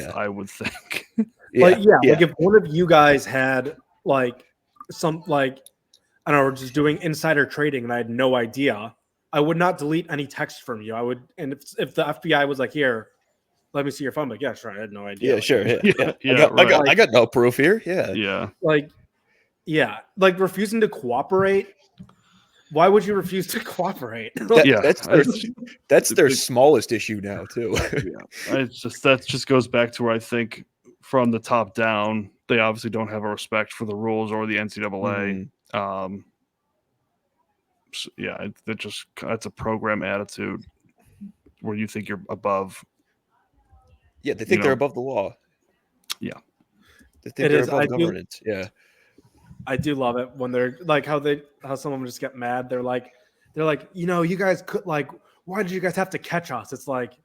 think. If one of you guys had I don't know, we're just doing insider trading and I had no idea, I would not delete any text from you. I would, and if the FBI was here, let me see your phone. Yeah, sure. I had no idea. Yeah, sure. Yeah. I got no proof here. Yeah. Yeah. Refusing to cooperate. Why would you refuse to cooperate? That's their smallest issue now too. That just goes back to where I think from the top down, they obviously don't have a respect for the rules or the NCAA. Mm-hmm. That's a program attitude where you think you're above. Yeah, they think they're above the law. Yeah, they think they're above governance. Yeah. I do love it when they're how some of them just get mad. They're they're like, you guys could why did you guys have to catch us? It's like,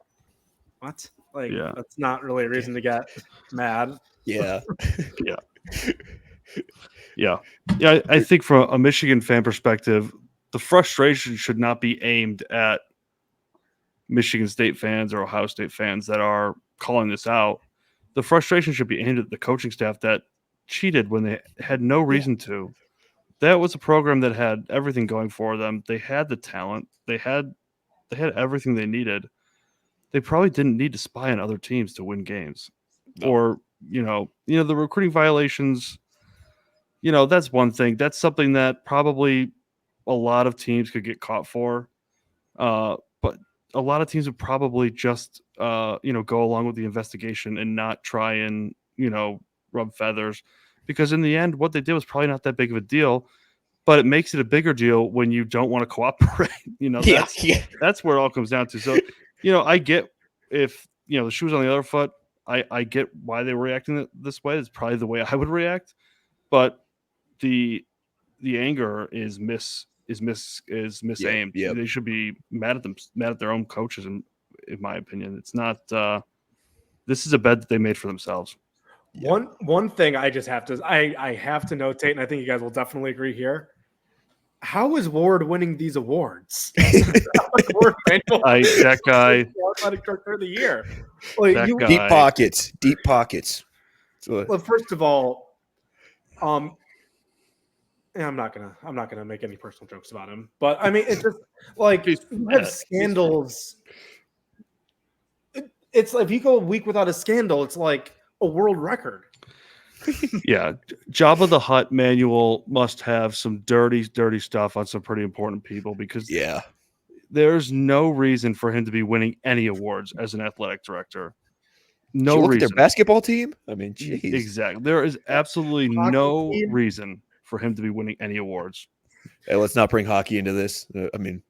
what? Like, that's not really a reason to get mad. Yeah. Yeah. I think from a Michigan fan perspective, the frustration should not be aimed at Michigan State fans or Ohio State fans that are calling this out. The frustration should be aimed at the coaching staff that cheated when they had no reason to. That was a program that had everything going for them. They had the talent. They had everything they needed. They probably didn't need to spy on other teams to win games. No. Or, the recruiting violations, that's one thing. That's something that probably a lot of teams could get caught for. But a lot of teams would probably just, go along with the investigation and not try and, rub feathers. Because in the end, what they did was probably not that big of a deal. But it makes it a bigger deal when you don't want to cooperate. That's where it all comes down to. So, I get if, the shoe's on the other foot. I get why they were reacting this way. It's probably the way I would react. But the anger is misaimed. Yep. They should be mad at their own coaches. In my opinion, it's not. This is a bed that they made for themselves. One thing I just have to I have to notate, and I think you guys will definitely agree here. How is Warde winning these awards? That guy, athletic director of the year. Deep pockets. Well, first of all, I'm not gonna make any personal jokes about him, but I mean, it's just like you have scandals. It's like if you go a week without a scandal, it's like a world record. Yeah, Jabba the Hutt Manuel must have some dirty stuff on some pretty important people because there's no reason for him to be winning any awards as an athletic director. No reason. Look at their basketball team. I mean, geez. Exactly. There is absolutely no reason for him to be winning any awards. Hey, let's not bring hockey into this. I mean,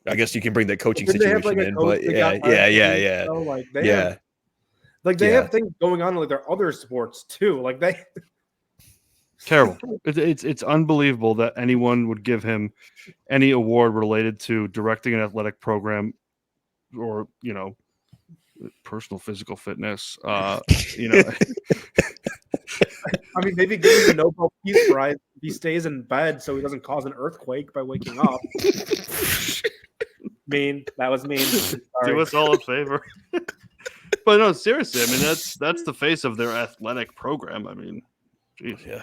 I guess you can bring that coaching situation in, but yeah. They have things going on like their other sports too. Like they terrible. It's unbelievable that anyone would give him any award related to directing an athletic program or personal physical fitness. I mean, maybe give him the Nobel Peace Prize. He stays in bed so he doesn't cause an earthquake by waking up. That was mean. Sorry. Do us all a favor. But no, seriously, I mean that's the face of their athletic program. I mean, geez. Yeah.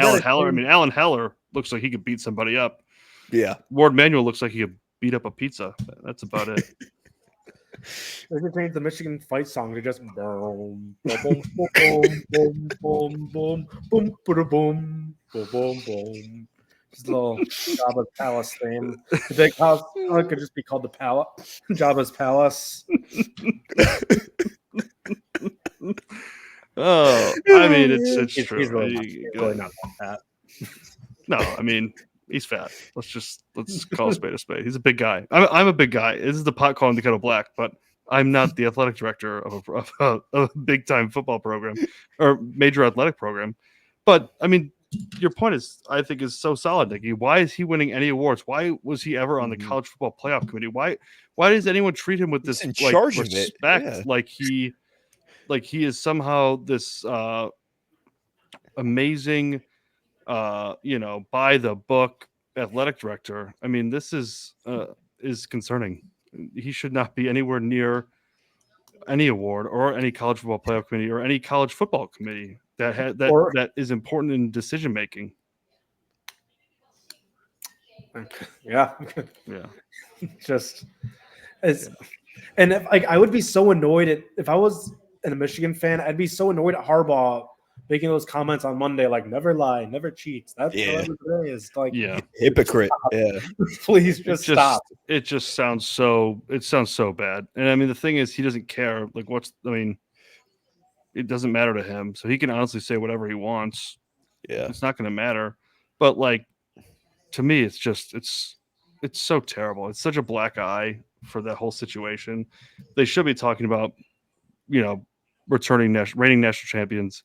Alan Heller. I mean, Alan Heller looks like he could beat somebody up. Yeah. Warde Manuel looks like he could beat up a pizza. That's about it. They could change the Michigan fight song to just boom, boom, boom, boom, boom, boom, boom, boom, boom, boom, boom. Just a little Jabba's Palace theme. The big house it could just be called the Palace. Jabba's Palace. Oh, I mean, it's true. He's really not that. No, I mean, he's fat. Let's call a spade a spade. He's a big guy. I'm a big guy. This is the pot calling the kettle black, but I'm not the athletic director of a big time football program or major athletic program. But I mean, your point I think is so solid, Nicky. Why is he winning any awards? Why was he ever on the college football playoff committee? Why does anyone treat him with this respect? Yeah. Like he is somehow this amazing, by the book athletic director. I mean, this is concerning. He should not be anywhere near any award or any college football playoff committee or any college football committee that is important in decision making. Yeah. Just and I would be so annoyed if I was a Michigan fan. I'd be so annoyed at Harbaugh making those comments on Monday, like never lie, never cheats. That's what it is. Like hypocrite. Yeah. Please just stop. It just sounds so bad. And I mean the thing is he doesn't care. Like it doesn't matter to him. So he can honestly say whatever he wants. Yeah. It's not gonna matter. But like to me it's so terrible. It's such a black eye for that whole situation. They should be talking about, reigning national champions.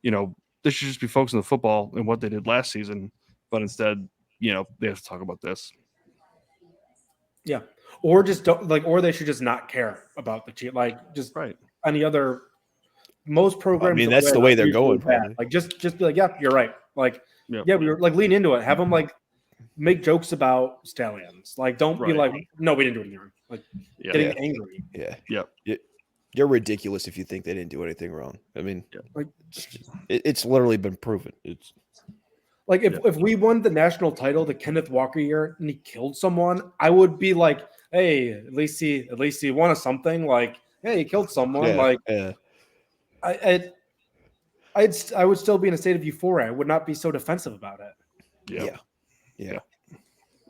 They should just be focusing on the football and what they did last season. But instead, they have to talk about this. Yeah. Or just don't or they should just not care about the cheat. Like just Right. any other. Most programs. I mean, that's the way they're going. Bad. Probably. Like just be like, yeah, you're right. Like, Yep. yeah, we were like lean into it. Have them like make jokes about stallions. Like, don't be Right. like, no, we didn't do anything wrong. Like Yeah. getting angry. Yeah. Yep. You're ridiculous if you think they didn't do anything wrong. I mean, Like it's literally been proven. It's like if we won the national title the Kenneth Walker year and he killed someone, I would be like, hey, at least he won something. Like, hey, he killed someone. Like, I would still be in a state of euphoria. I would not be so defensive about it. Yeah.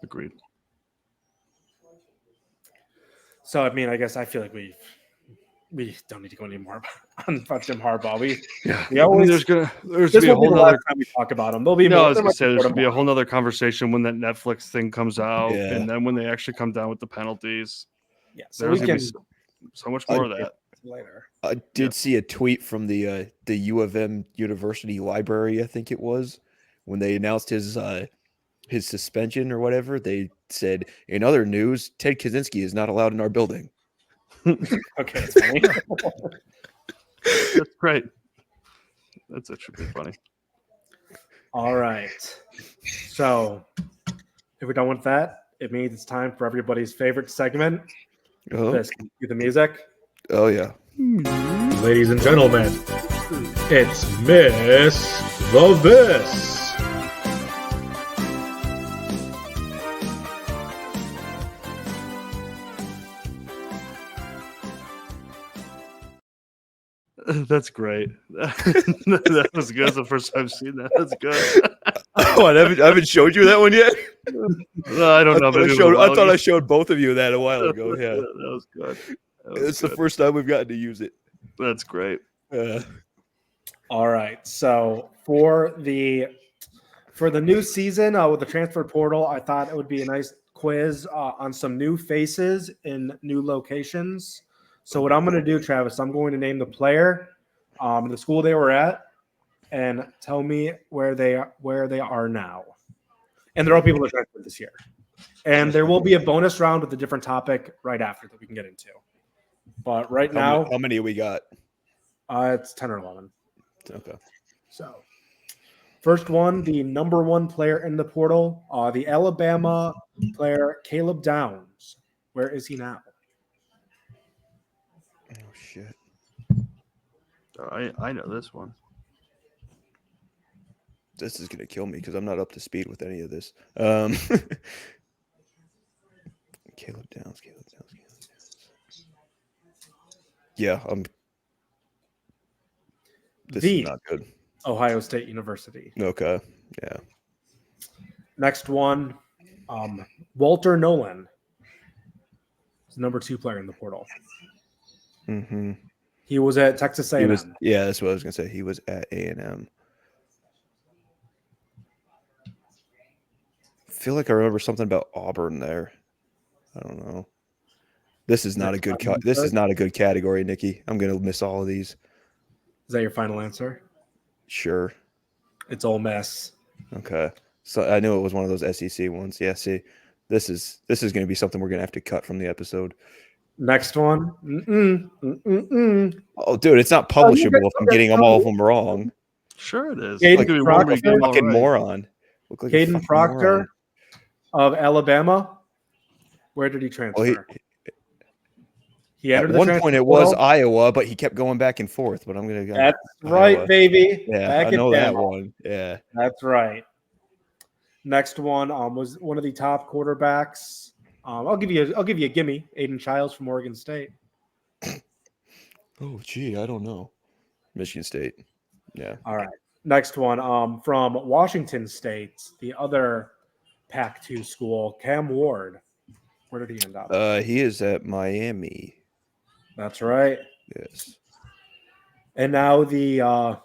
Agreed. So I mean, I guess I feel like we don't need to go any more about Jim Harbaugh. We always there's gonna this be a will be whole the nother. last time we talk about him. There'll be No, more. I was gonna say there's more. gonna be a whole nother conversation when that Netflix thing comes out, Yeah. and then when they actually come down with the penalties. Yeah, so There's we gonna can be so much more of that. later. I did see a tweet from the U of M University Library, I think it was, when they announced his suspension or whatever. They said, in other news, Ted Kaczynski is not allowed in our building. Okay, that's funny. That's great. That's actually pretty funny. All right. So if we're done with that, it means it's time for everybody's favorite segment. Oh, This cue the music. oh yeah. Ladies and gentlemen, it's Miss the This. That's great. That was good. That's the first time I've seen that. That's good. Oh, I haven't showed you that one yet. I don't know. I thought I showed both of you that a while ago. Yeah, That was good. it's the first time we've gotten to use it. That's great. All right. So for the new season with the transfer portal, I thought it would be a nice quiz on some new faces in new locations. So what I'm going to do, Travis, I'm going to name the player, the school they were at, and tell me where they are now. And they're all people that transferred this year. And there will be a bonus round with a different topic right after that we can get into. But right now, How many we got? it's 10 or 11. Okay. So, first one, the number one player in the portal, the Alabama player Caleb Downs. Where is he now? Oh shit. I know this one. This is gonna kill me because I'm not up to speed with any of this. Caleb Downs. Yeah, This is not good. Ohio State University. Okay. Yeah. Next one, Walter Nolan. He's the number two player in the portal. Mm-hmm. He was at Texas A&M. Yeah, that's what I was gonna say. He was at A&M. I feel like I remember something about Auburn there. I don't know. This is not a good. This is not a good category, Nicky. I'm gonna miss all of these. Is that your final answer? Sure. It's Ole Miss. Okay. So I knew it was one of those SEC ones. Yeah. See, this is gonna be something we're gonna have to cut from the episode. Next one. Oh, dude, it's not publishable if I'm getting all of them wrong. Sure it is. Caden Like a Proctor. Fucking moron. Look like a Caden fucking Proctor moron. of Alabama. Where did he transfer? Well, he at entered the one transfer point it was portal. Iowa, but he kept going back and forth. But I'm gonna go. That's right, Iowa. baby. Yeah, Back I at know that Bama. one. Yeah. That's right. Next one was one of the top quarterbacks. I'll give you a gimme. Aiden Childs from Oregon State. Oh, gee, I don't know. Michigan State. Yeah. All right. Next one from Washington State, the other Pac-2 school, Cam Ward. Where did he end up? He is at Miami. That's right. Yes. And now I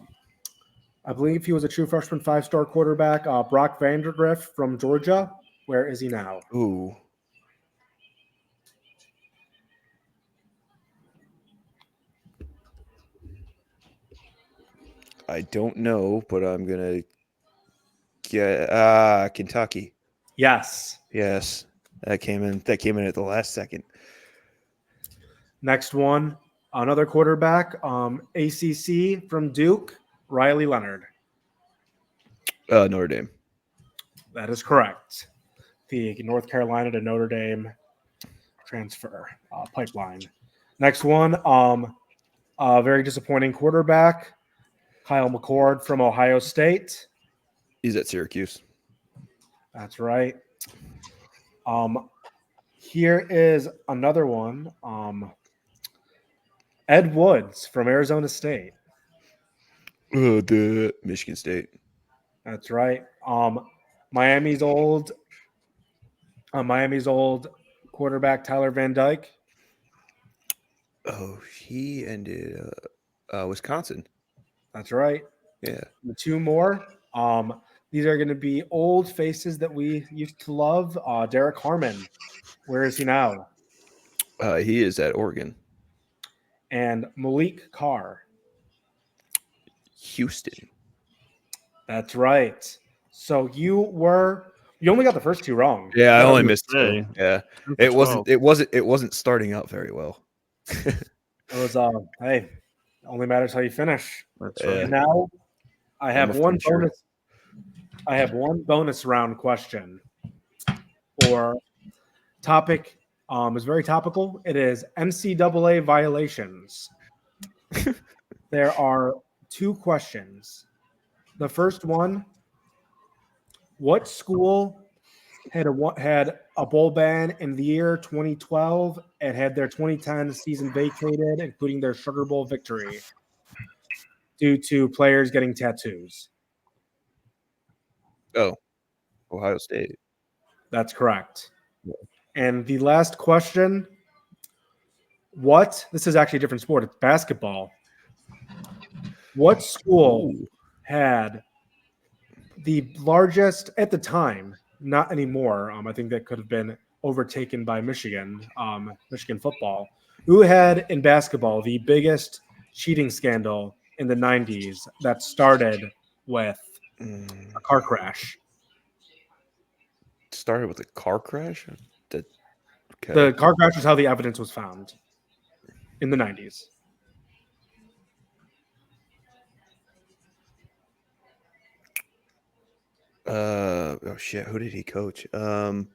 believe he was a true freshman 5-star quarterback, Brock Vandergriff from Georgia. Where is he now? Ooh. I don't know, but I'm gonna get Kentucky. Yes. Yes. That came in at the last second. Next one, another quarterback, ACC from Duke, Riley Leonard. Notre Dame. That is correct. The North Carolina to Notre Dame transfer pipeline. Next one, a very disappointing quarterback, Kyle McCord from Ohio State. He's at Syracuse. That's right. Here is another one. Ed Woods from Arizona State. The Michigan State. That's right. Miami's old quarterback Tyler Van Dyke. Oh, he ended Wisconsin. That's right. Yeah. The two more. These are going to be old faces that we used to love. Derek Harmon. Where is he now? He is at Oregon. And Malik Carr. Houston. That's right. So you only got the first two wrong. Yeah, I only was missed gonna two. say. Yeah. It wasn't starting out very well. It was hey, only matters how you finish. That's Yeah. And now I have I'm a one finisher. bonus. I have one bonus round question or topic. Is very topical. It is NCAA violations. There are two questions. The first one: what school had a bowl ban in the year 2012 and had their 2010 season vacated, including their Sugar Bowl victory, due to players getting tattoos? Oh, Ohio State. That's correct. And the last question: this is actually a different sport. It's basketball. What school had the largest, at the time, not anymore, I think that could have been overtaken by Michigan football, who had in basketball the biggest cheating scandal in the 90s that started with a car crash? Started with a car crash? Okay. The car crash is how the evidence was found in the 90s. Oh shit, who did he coach? Was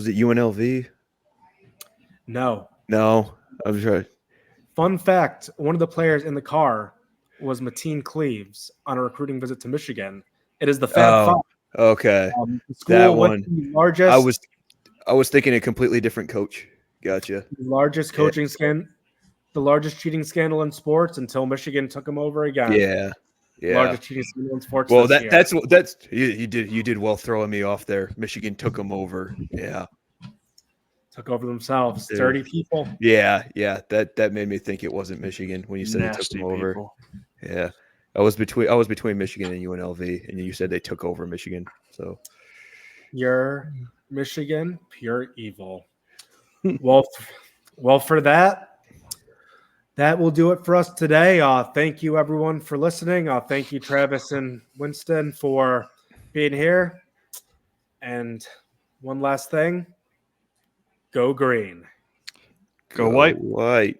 it UNLV? No. I'm sure. Fun fact, one of the players in the car was Mateen Cleaves on a recruiting visit to Michigan. It is the Fab Five. Okay. The school That with one. the largest. I was thinking a completely different coach. Gotcha. Largest coaching the largest cheating scandal in sports until Michigan took him over again. Yeah. Largest cheating scandal in sports. Well, this year. that's you did well throwing me off there. Michigan took them over. Yeah. Took over themselves. Dude. Dirty people. Yeah. That made me think it wasn't Michigan when you said they took them over. People. Yeah. I was between Michigan and UNLV, and you said they took over Michigan. So You're Michigan, pure evil. Well, for that will do it for us today. Thank you, everyone, for listening. Thank you, Travis and Winston, for being here. And one last thing, go green. Go white. White.